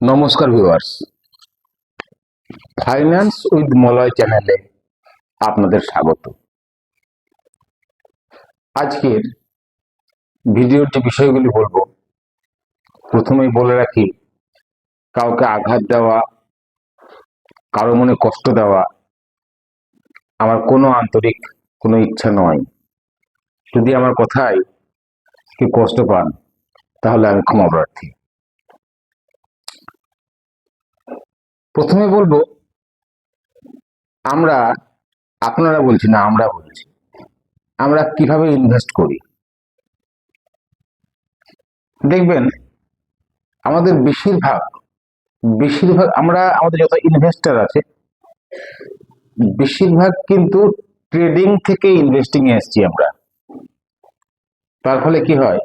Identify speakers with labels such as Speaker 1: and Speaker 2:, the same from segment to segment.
Speaker 1: নমস্কার viewers, finance with Malay চ্যানেলে আপনাদের স্বাগত। আজকের ভিডিওর যে বিষয়গুলি বলবো, প্রথমেই বলে রাখি, কাউকে আঘাত দেওয়া, কারো মনে কষ্ট দেওয়া আমার কোনো আন্তরিক কোনো ইচ্ছা নয়। যদি আমার কথায় কেউ কষ্ট পান তাহলে আমি ক্ষমা প্রার্থী। প্রথমে বলবো, আমরা আপনারা বলছি না, আমরা বলছি, আমরা কিভাবে ইনভেস্ট করি। দেখবেন আমাদের বেশিরভাগ বেশিরভাগ আমরা আমাদের যত ইনভেস্টর আছে বেশিরভাগ কিন্তু ট্রেডিং থেকে ইনভেস্টিং এ এসেছি আমরা। তার ফলে কি হয়,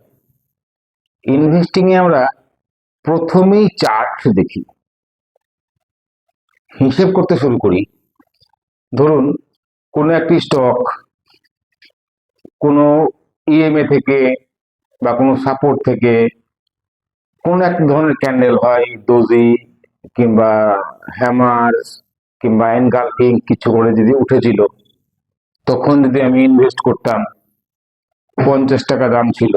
Speaker 1: ইনভেস্টিং এ আমরা প্রথমেই চার্ট দেখি, হিসেব করতে শুরু করি। ধরুন কোনো একটি স্টক কোনো ইএমএ থেকে বা কোনো সাপোর্ট থেকে কোন এক ধরনের ক্যান্ডেল, হয় ডোজি কিংবা হ্যামার্স কিংবা এনগালফিং কিছু করে যদি উঠেছিল, তখন যদি আমি ইনভেস্ট করতাম, 50 টাকা দাম ছিল,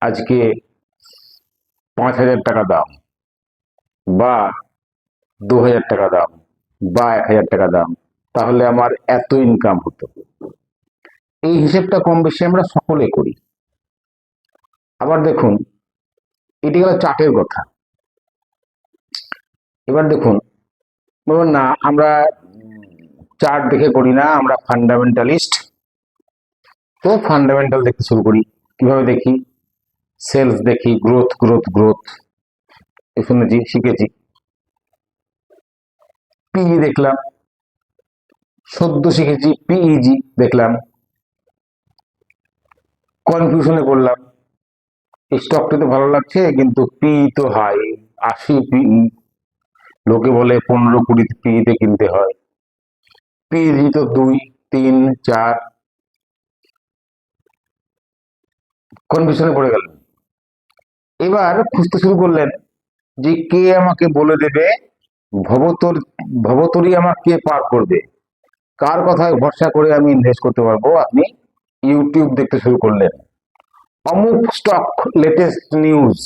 Speaker 1: আজকে 5,000 টাকা দাম, বা 2,000 টাকা দাম, বা 1,000 টাকা দাম, তাহলে আমার এত ইনকাম হতো। এই হিসেবটা কম বেশি আমরা সকলে করি। আবার দেখুন, এটি গেল চার্টের কথা। এবার দেখুন, বলুন না আমরা চার্ট দেখে করি না, আমরা ফান্ডামেন্টালিস্ট। তো ফান্ডামেন্টাল দেখতে শুরু করি। কিভাবে দেখি? সেলস দেখি, গ্রোথ গ্রোথ গ্রোথ, শুনেছি, শিখেছি। পিই দেখলাম, সদ্য শিখেছি পিইজি দেখলাম, কনফিউশনে পড়লাম। স্টকটা তো ভালো লাগছে কিন্তু পিই তো হাই, 80 পিই, লোকে বলে 15-20 পিইতে কিনতে হয়, পিইজি তো 2, 3, 4। কনফিউশনে পড়ে গেলেন। এবার খুঁজতে শুরু করলেন যে কে আমাকে বলে দেবে, ভবতর ভবতরী আমাকে পার করবে, কার কথায় ভরসা করে আমি ইনভেস্ট করতে পারবো। আপনি ইউটিউব দেখতে শুরু করলেন, অমুক স্টক লেটেস্ট নিউজ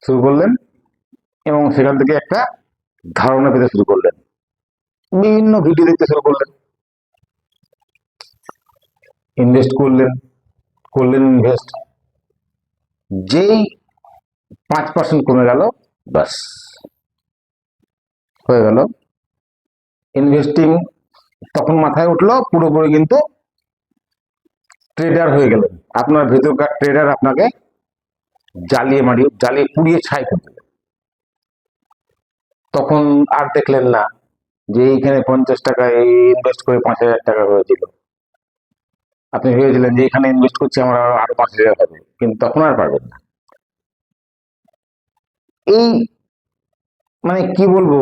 Speaker 1: শুরু করলেন, এবং সেখান থেকে একটা ধারণা পেতে শুরু করলেন। বিভিন্ন ভিডিও দেখতে শুরু করলেন, ইনভেস্ট করলেন, ইনভেস্ট। যেই 5% কমে গেল, বাস হয়ে গেল ইনভেস্টিং। তখন মাথায় উঠলো পুরোপুরি কিন্তু ট্রেডার হয়ে গেলেন। আপনার ভেতরকার ট্রেডার আপনাকে জ্বালিয়ে পুড়িয়ে ছাই করে দেবে। তখন আর দেখলেন না যে এইখানে 50 টাকায় ইনভেস্ট করে 5,000 টাকা হয়েছিল। আপনি ভেবেছিলেন যে এখানে ইনভেস্ট করছি আমার আরো 5,000 হবে, কিন্তু তখন আর পারবেন না। এই মানে কি বলবো,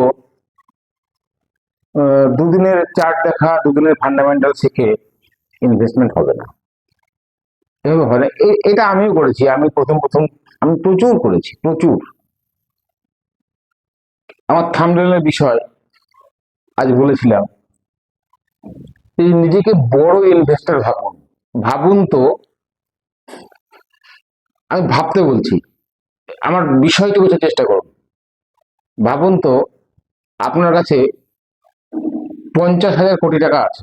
Speaker 1: দুদিনের চার্ট দেখা, দুদিনের ফান্ডামেন্টাল শিখে ইনভেস্টমেন্ট হবে না, এভাবে হয় না। এটা আমিও করেছি। আমি প্রথম প্রথম আমি প্রচুর করেছি, প্রচুর। আমার থাম্বনেলের বিষয় আজ বলেছিলাম, এই নিজেকে বড় ইনভেস্টর ভাবুন। ভাবুন তো, আমি ভাবতে বলছি, আমার বিষয়টি বোঝার চেষ্টা করুন। ভাবুন তো, আপনার কাছে 50,000 কোটি টাকা আছে।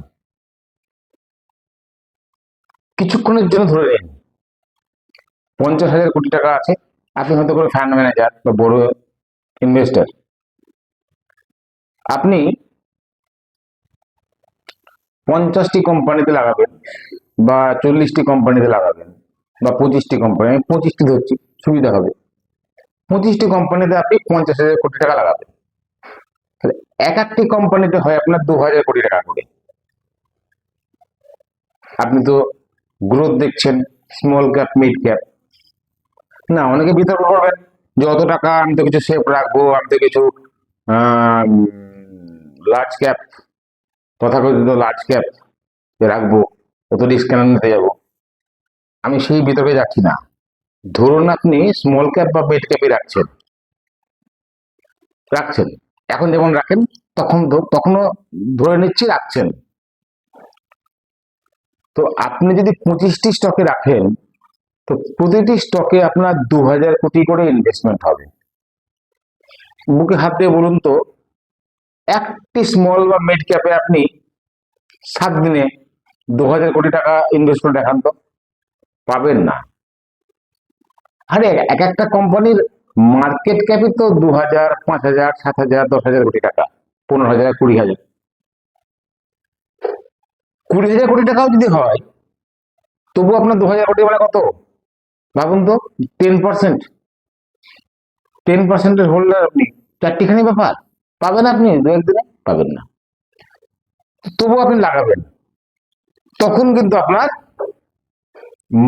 Speaker 1: কিছুক্ষণের জন্য ধরে নিন 50,000 কোটি টাকা আছে। আপনি হয়তো কোনো ফান্ড ম্যানেজার বা বড় ইনভেস্টর। আপনি 50টি কোম্পানিতে লাগাবেন, বা 40টি কোম্পানিতে লাগাবেন, বা 25টি কোম্পানি, আমি 25টি ধরছি, সুবিধা হবে। 25টি কোম্পানিতে আপনি 50,000 কোটি টাকা লাগাবেন। তাহলে এক একটি কোম্পানিতে হয় আপনার 2,000 কোটি টাকা করে। আপনি তো গ্রোথ দেখছেন, স্মল ক্যাপ, মিড ক্যাপ। না, অনেকে বিতর্ক করবেন যে অত টাকা আমি তো কিছু সেফ রাখবো, আমি তো কিছু লার্জ ক্যাপ, তথাকথিত লার্জ ক্যাপ রাখবো, অত রিস্ক কেন নিতে যাবো। আমি সেই বিতর্কে যাচ্ছি না। ধরুন আপনি স্মল ক্যাপ বা মিড ক্যাপে রাখছেন রাখছেন এখন যেমন রাখেন, তখনও ধরে নিচ্ছি রাখছেন। তো আপনি যদি 25টি স্টকে রাখেন, তো প্রতিটি স্টকে আপনার 2000 কোটি করে ইনভেস্টমেন্ট হবে। বুকে হাত দিয়ে বলুন তো, একটি স্মল বা মিড ক্যাপে আপনি 7 দিনে 2000 কোটি টাকা ইনভেস্টমেন্ট দেখান তো, পাবেন না। আরে এক একটা কোম্পানির মার্কেট ক্যাপই তো 2000, 5000, 7000, 10,000 কোটি টাকা, 15,000, 20,000। 20,000 কোটি টাকাও যদি হয়, তবু আপনার 2000 কোটি মানে কত ভাবুন তো। 10%, 10%-এর হোল্ডার আপনি, চারটিখানি ব্যাপার। পাবেন আপনি দু একদিনে, পাবেন না। তবু আপনি লাগাবেন, তখন কিন্তু আপনার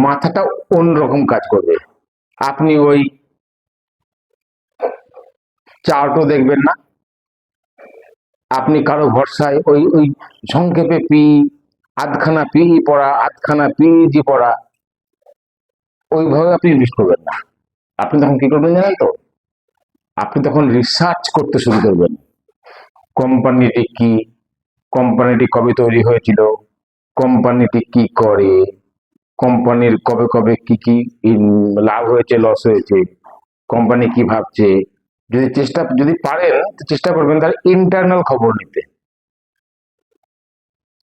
Speaker 1: মাথাটা অন্যরকম কাজ করবে। আপনি ওই চার্টও দেখবেন না, আপনি কারো ভরসায় ওই ওই সংক্ষেপে আধখানা পিই পড়া, আধখানা পিইজি পড়া, ওইভাবে আপনি ইনভেস্ট করবেন না। আপনি তখন কি করবেন জানেন তো? আপনি তখন রিসার্চ করতে শুরু করবেন। কোম্পানিটি কি, কোম্পানিটি কবে তৈরি হয়েছিল, কোম্পানিটি কি করে, কোম্পানির কবে কবে কি কি লাভ হয়েছে, লস হয়েছে, কোম্পানি কি ভাবছে। যদি পারেন তো চেষ্টা করবেন তার ইন্টারনাল খবর নিতে।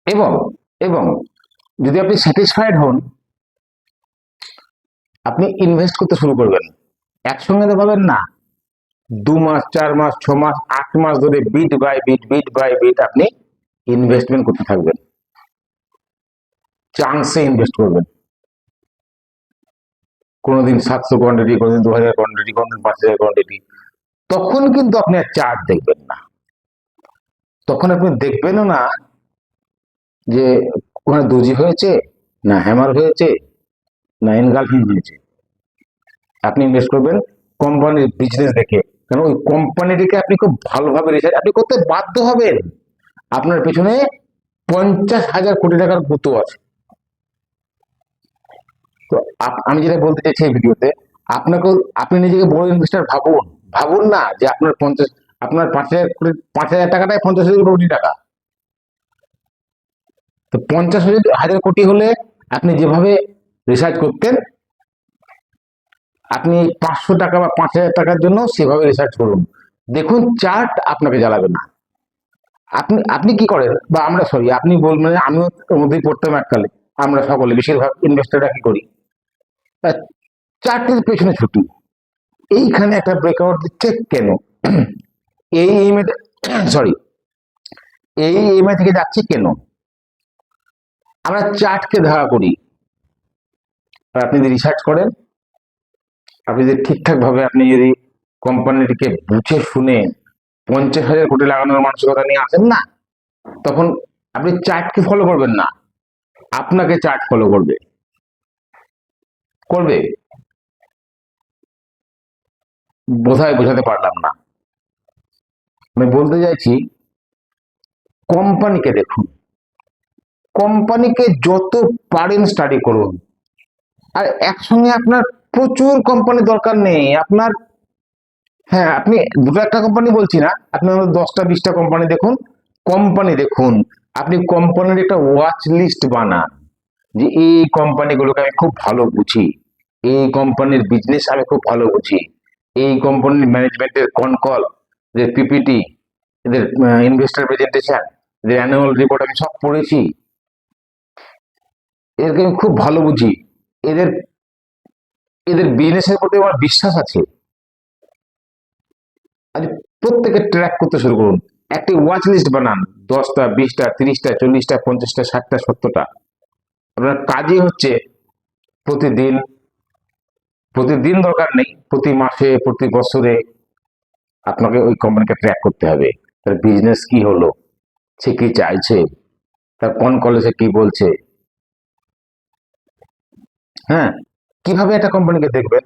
Speaker 1: এবং এবং যদি আপনি স্যাটিসফাইড হন, আপনি ইনভেস্ট করতে শুরু করবেন। একসঙ্গে তো পাবেন না, 2 মাস, 4 মাস, 6 মাস, 8 মাস ধরে বিট বাই বিট আপনি ইনভেস্টমেন্ট করতে থাকবেন, চান্সে ইনভেস্ট করবেন। কোনোদিন 700 কোয়ান্টিটি, কোনোদিন 2000 কোয়ান্টিটি, কোনোদিন 5000 কোয়ান্টিটি। তখন কিন্তু আপনি আর চার্ট দেখবেন না, তখন আপনি দেখবেনও না যে ওখানে দোজি হয়েছে, না হ্যামার হয়েছে, না এনগালফিং হয়েছে। আপনি ইনভেস্ট করবেন কোম্পানির বিজনেস দেখে, কারণ ওই কোম্পানিটিকে আপনি খুব ভালোভাবে রিসার্চ আপনি করতে বাধ্য হবেন। আপনার পেছনে 50,000 কোটি টাকার গুঁতো আছে। তো আমি যেটা বলতে চাইছি এই ভিডিওতে, আপনি নিজেকে বড় ইনভেস্টার ভাবুন। ভাবুন না যে আপনার 5,000 টাকাটাই 50,000 কোটি টাকা। তো 50,000 কোটি হলে আপনি যেভাবে রিসার্চ করতেন, আপনি 500 টাকা বা 5,000 টাকার জন্য সেভাবে রিসার্চ করুন। দেখুন চার্ট আপনাকে জ্বালাবে না। আপনি আপনি কি করেন, বা আমরা আপনি বলবেন, আমিও ওর মধ্যেই পড়তাম এককালে। আমরা সকলে বেশিরভাগ ইনভেস্টররা কি করি, চার্টের পেছনে ছুটি। এইখানে একটা ব্রেকআউট দিচ্ছে কেন, এই ইএমআই সরি এই ইএমআই থেকে যাচ্ছে কেন, আমরা চার্টকে ধারা করি। আর আপনি যদি রিসার্চ করেন, আপনি যদি ঠিকঠাক ভাবে আপনি যদি কোম্পানিটিকে বুঝে শুনে 50,000 কোটি লাগানোর মানসিকতা নিয়ে আসেন না, তখন আপনি চার্টকে ফলো করবেন না, আপনাকে চার্ট ফলো করবে। বোধহয় বোঝাতে পারলাম না। আমি বলতে চাইছি, কোম্পানিকে দেখুন, কোম্পানিকে যত পারেন স্টাডি করুন। আর একসঙ্গে আপনার প্রচুর কোম্পানি দরকার নেই। আপনার, হ্যাঁ, আপনি দুটো একটা কোম্পানি বলছি না, আপনি 10টা 20টা কোম্পানি দেখুন। আপনি কোম্পানির একটা ওয়াচ লিস্ট বানান, যে এই কোম্পানিগুলোকে আমি খুব ভালো বুঝি, এই কোম্পানির বিজনেস আমি খুব ভালো বুঝি, এই কোম্পানির ম্যানেজমেন্টের কনকল, এদের পিপিটি, এদের ইনভেস্টার প্রেজেন্টেশন, এদের অ্যানুয়াল রিপোর্ট আমি সব পড়েছি, এদেরকে আমি খুব ভালো বুঝি, এদের এদের বিজনেসের প্রতি আমার বিশ্বাস আছে। আজ প্রত্যেকে ট্র্যাক করতে শুরু করুন, একটি ওয়াচ লিস্ট বানান, 10টা 20টা 30টা 40টা 50টা 60টা 70টা। আপনার কাজই হচ্ছে প্রতিদিন, প্রতিদিন দরকার নেই, প্রতি মাসে, প্রতি বছরে আপনাকে ওই কোম্পানিকে ট্র্যাক করতে হবে। তার বিজনেস কি হলো, সে কি চাইছে, তার কোন কলেজে কি বলছে। হ্যাঁ, কিভাবে একটা কোম্পানিকে দেখবেন?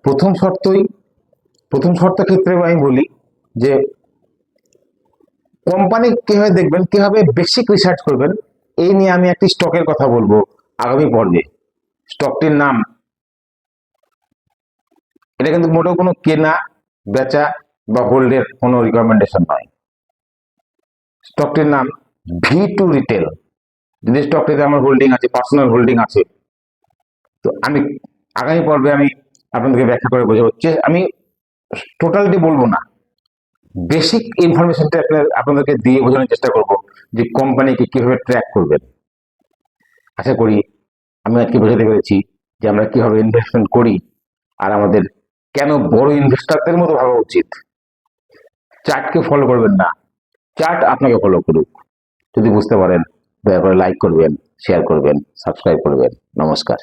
Speaker 1: প্রথম প্রথম শর্ত ক্ষেত্রে আমি বলি যে কোম্পানি কিভাবে দেখবেন, কিভাবে বেসিক রিসার্চ করবেন, এই নিয়ে আমি একটি স্টকের কথা বলবো আগামী পর্বে। স্টকটির নাম এটা কিন্তু মোটেও কোনো কেনা বেচা বা হোল্ডের কোনো রিকমেন্ডেশন নয়। স্টকটির নাম V2 রিটেল। যদি স্টকটিতে আমার হোল্ডিং আছে, পার্সোনাল হোল্ডিং আছে, তো আমি আগামী পর্বে আমি আপনাদেরকে ব্যাখ্যা করে বোঝাবো। আমি টোটালটি বলবো না, বেসিক ইনফরমেশনটা আপনাদেরকে দিয়ে বোঝানোর চেষ্টা করব যে কোম্পানিকে কিভাবে ট্র্যাক করবেন। আশা করি আমি আজকে বোঝাতে পেরেছি যে আমরা কিভাবে ইনভেস্টমেন্ট করি আর আমাদের কেন বড় ইনভেস্টারদের মতো ভাবা উচিত। চার্টকে ফলো করবেন না, চার্ট আপনাকে ফলো করুক। যদি বুঝতে পারেন দয়া করে লাইক করবেন, শেয়ার করবেন, সাবস্ক্রাইব করবেন। নমস্কার।